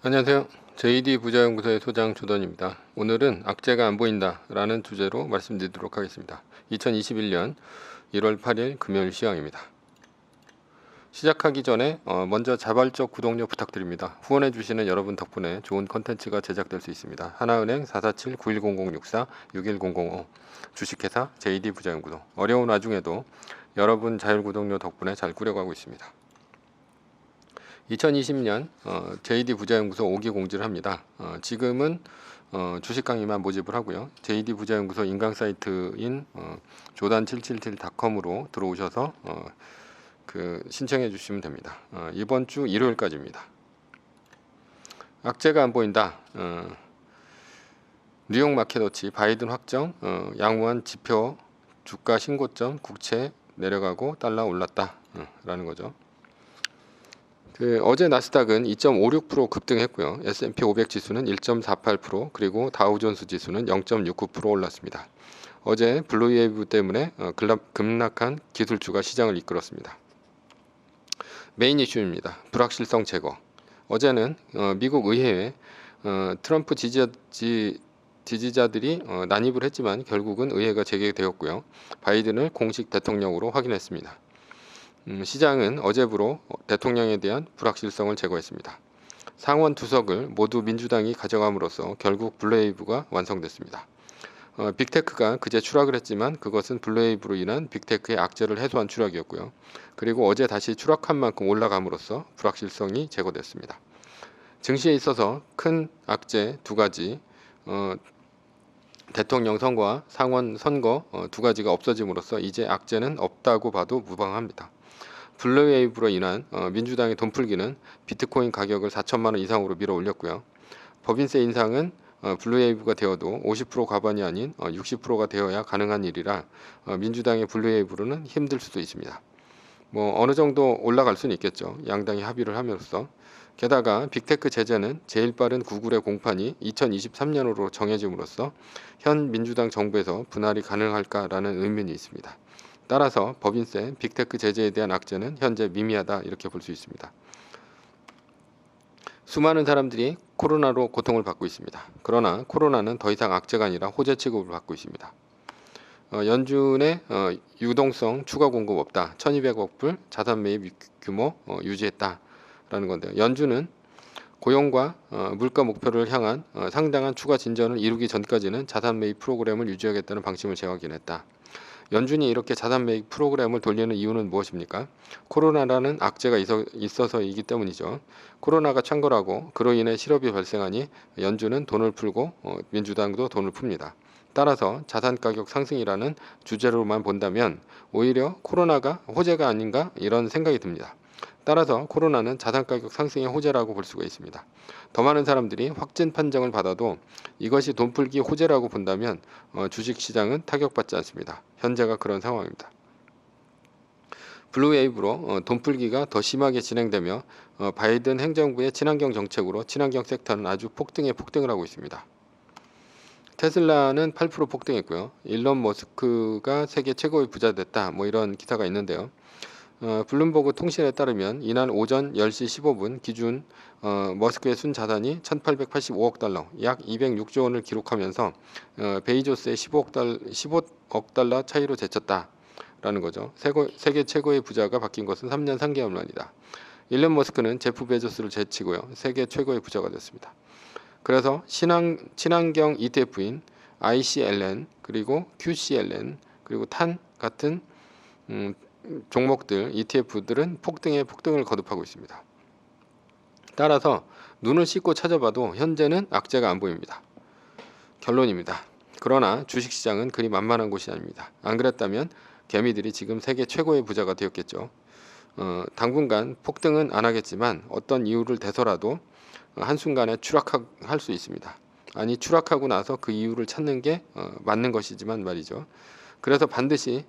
안녕하세요. JD 부자연구소의 소장 조던입니다. 오늘은 악재가 안 보인다 라는 주제로 말씀드리도록 하겠습니다. 2021년 1월 8일 금요일 시황입니다. 시작하기 전에 먼저 자발적 구독료 부탁드립니다. 후원해 주시는 여러분 덕분에 좋은 컨텐츠가 제작될 수 있습니다. 하나은행 447-910064-61005 주식회사 JD 부자연구소. 어려운 와중에도 여러분 자율구독료 덕분에 잘 꾸려가고 있습니다. 2020년 JD 부자연구소 5기 공지를 합니다. 지금은 주식 강의만 모집을 하고요. JD 부자연구소 인강 사이트인 조단777.com으로 들어오셔서 신청해 주시면 됩니다. 이번 주 일요일까지입니다. 악재가 안 보인다. 뉴욕 마켓워치 바이든 확정, 양호한 지표 주가 신고점 국채 내려가고 달러 올랐다 라는 거죠. 어제 나스닥은 2.56% 급등했고요. S&P 500 지수는 1.48%, 그리고 다우존스 지수는 0.69% 올랐습니다. 어제 블루웨이브 때문에 급락한 기술주가 시장을 이끌었습니다. 메인 이슈입니다. 불확실성 제거. 어제는 미국 의회에 트럼프 지지자들이 난입을 했지만 결국은 의회가 재개되었고요. 바이든을 공식 대통령으로 확인했습니다. 시장은 어제부로 대통령에 대한 불확실성을 제거했습니다. 상원 두석을 모두 민주당이 가져감으로써 결국 블루웨이브가 완성됐습니다. 빅테크가 그제 추락을 했지만 그것은 블루웨이브로 인한 빅테크의 악재를 해소한 추락이었고요. 그리고 어제 다시 추락한 만큼 올라감으로써 불확실성이 제거됐습니다. 증시에 있어서 큰 악재 두 가지, 대통령 선거와 상원 선거 두 가지가 없어짐으로써 이제 악재는 없다고 봐도 무방합니다. 블루웨이브로 인한 민주당의 돈풀기는 비트코인 가격을 4천만 원 이상으로 밀어 올렸고요. 법인세 인상은 블루웨이브가 되어도 50% 과반이 아닌 60%가 되어야 가능한 일이라 민주당의 블루웨이브로는 힘들 수도 있습니다. 어느 정도 올라갈 수는 있겠죠. 양당이 합의를 함으로써. 게다가 빅테크 제재는 제일 빠른 구글의 공판이 2023년으로 정해짐으로써 현 민주당 정부에서 분할이 가능할까라는 의문이 있습니다. 따라서 법인세, 빅테크 제재에 대한 악재는 현재 미미하다 이렇게 볼 수 있습니다. 수많은 사람들이 코로나로 고통을 받고 있습니다. 그러나 코로나는 더 이상 악재가 아니라 호재 취급을 받고 있습니다. 연준의 유동성 추가 공급 없다. 1200억 불 자산 매입 규모 유지했다라는 건데요. 연준은 고용과 물가 목표를 향한 상당한 추가 진전을 이루기 전까지는 자산 매입 프로그램을 유지하겠다는 방침을 재확인했다. 연준이 이렇게 자산 매입 프로그램을 돌리는 이유는 무엇입니까? 코로나라는 악재가 있어서이기 때문이죠. 코로나가 창궐하고 그로 인해 실업이 발생하니 연준은 돈을 풀고 민주당도 돈을 풉니다. 따라서 자산 가격 상승이라는 주제로만 본다면 오히려 코로나가 호재가 아닌가 이런 생각이 듭니다. 따라서 코로나는 자산 가격 상승의 호재라고 볼 수가 있습니다. 더 많은 사람들이 확진 판정을 받아도 이것이 돈풀기 호재라고 본다면 주식시장은 타격받지 않습니다. 현재가 그런 상황입니다. 블루웨이브로 돈풀기가 더 심하게 진행되며 바이든 행정부의 친환경 정책으로 친환경 섹터는 아주 폭등을 하고 있습니다. 테슬라는 8% 폭등했고요. 일론 머스크가 세계 최고의 부자 됐다. 이런 기사가 있는데요. 블룸버그 통신에 따르면 이날 오전 10시 15분 기준 머스크의 순자산이 1885억 달러, 약 206조 원을 기록하면서 베이조스의 15억 달러 차이로 제쳤다라는 거죠. 세계 최고의 부자가 바뀐 것은 3년 3개월 만이다. 일론 머스크는 제프 베조스를 제치고요. 세계 최고의 부자가 됐습니다. 그래서 친환경 ETF인 ICLN 그리고 QCLN 그리고 탄 같은 종목들, ETF들은 폭등을 거듭하고 있습니다. 따라서 눈을 씻고 찾아봐도 현재는 악재가 안 보입니다. 결론입니다. 그러나 주식시장은 그리 만만한 곳이 아닙니다. 안 그랬다면 개미들이 지금 세계 최고의 부자가 되었겠죠. 당분간 폭등은 안 하겠지만 어떤 이유를 대서라도 한순간에 추락할 수 있습니다. 아니 추락하고 나서 그 이유를 찾는 게 맞는 것이지만 말이죠. 그래서 반드시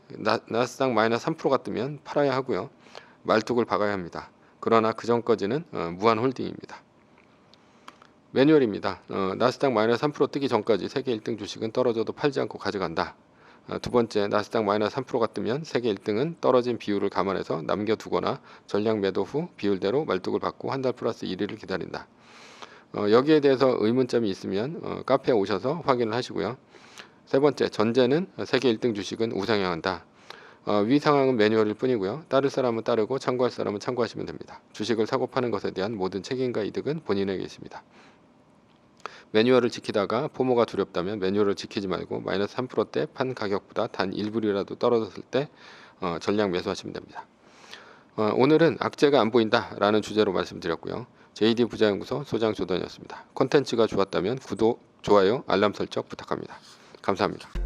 나스닥 마이너스 3%가 뜨면 팔아야 하고요. 말뚝을 박아야 합니다. 그러나 그 전까지는 무한 홀딩입니다. 매뉴얼입니다. 나스닥 마이너스 3% 뜨기 전까지 세계 1등 주식은 떨어져도 팔지 않고 가져간다. 두 번째, 나스닥 마이너스 3%가 뜨면 세계 1등은 떨어진 비율을 감안해서 남겨두거나 전량 매도 후 비율대로 말뚝을 받고 한 달 플러스 1일을 기다린다. 여기에 대해서 의문점이 있으면 카페에 오셔서 확인을 하시고요. 세 번째, 전제는 세계 1등 주식은 우상향한다. 위 상황은 매뉴얼일 뿐이고요. 따를 사람은 따르고 참고할 사람은 참고하시면 됩니다. 주식을 사고 파는 것에 대한 모든 책임과 이득은 본인에게 있습니다. 매뉴얼을 지키다가 포모가 두렵다면 매뉴얼을 지키지 말고 마이너스 3%대 판 가격보다 단 1불이라도 떨어졌을 때 전량 매수하시면 됩니다. 오늘은 악재가 안 보인다 라는 주제로 말씀드렸고요. JD 부자연구소 소장 조던이었습니다. 콘텐츠가 좋았다면 구독, 좋아요, 알람 설정 부탁합니다. 감사합니다.